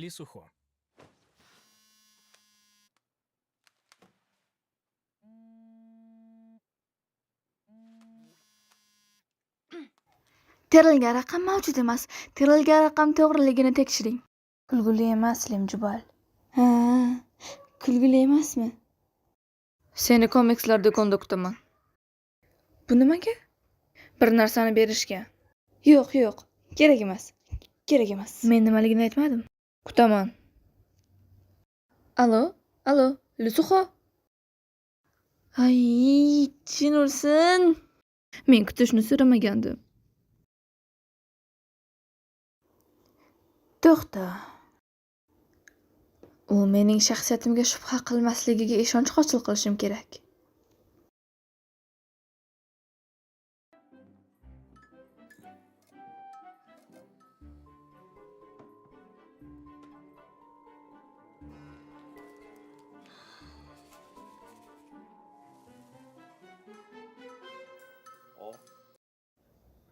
Lisuxo. Terilgan raqam mavjud emas. Terilgan raqam to'g'riligini tekshiring. Kulgili emas, Limjubal. Ha, kulgili emasmi? Seni komikslar do'konda kutaman. Bu nimaga? Bir narsani berishga. Yo'q, kerak emas. Kerak emas. Men nimaligini aytmadim. Kutaman. Alo, Lisuxo. Ay, chin ursin. Men kutishni so'ramagandim. To'xta. U mening shaxsiyatimga shubha qilmasligiga ishonch hosil qilishim kerak.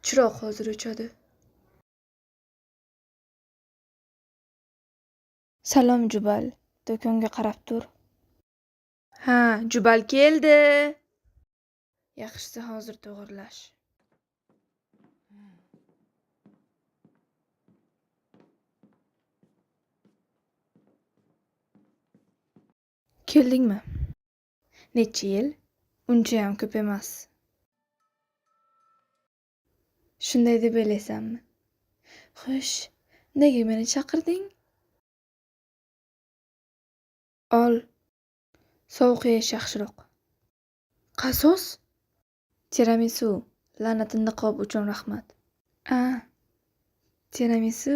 Chiroq hozir o'chadi. Salom Jubal, do'konga qarab tur. Ha, Jubal keldi. Yaxshisi hozir to'g'irlash. Keldingmi? Necha yil? Uncha ham ko'p emas. Shunday deb o'ylaysanmi? Xo'sh, nega meni chaqirding? Ol. Sovuq yeyish yaxshiroq. Qasos? Tiramisu. La'nati niqob uchun rahmat. Tiramisu.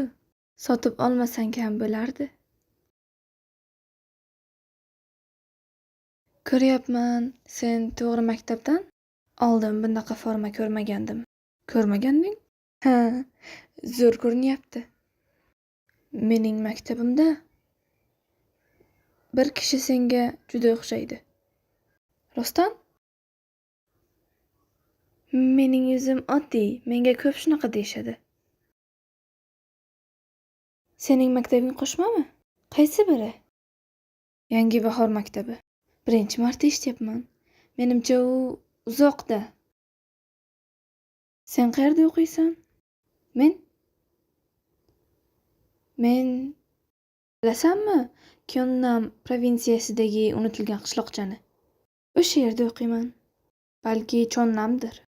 Sotib olmasang ham bo'lardi. Ko'ryapman, sen to'g'ri maktabdan? Oldin bunaqa forma ko'rmagandim. Ko'rmaganding? Ha, zo'r ko'rinyapti. Mening maktabimda bir kishi senga juda o'xshaydi. Rostdan? Mening yuzim oddiy, menga ko'p shunaqa deyishadi. Sening maktabing qo'shmami? Qaysi biri? Yangi bahor maktabi. Birinchi marta eshityapman. Menimcha u uzoqda. Sen qayerda o'qiysan? Men bilasanmi? Kyonnam provinsiyasidagi unutilgan qishloqchani. O'sha yerda o'qiyman. Balki Chonnamdir.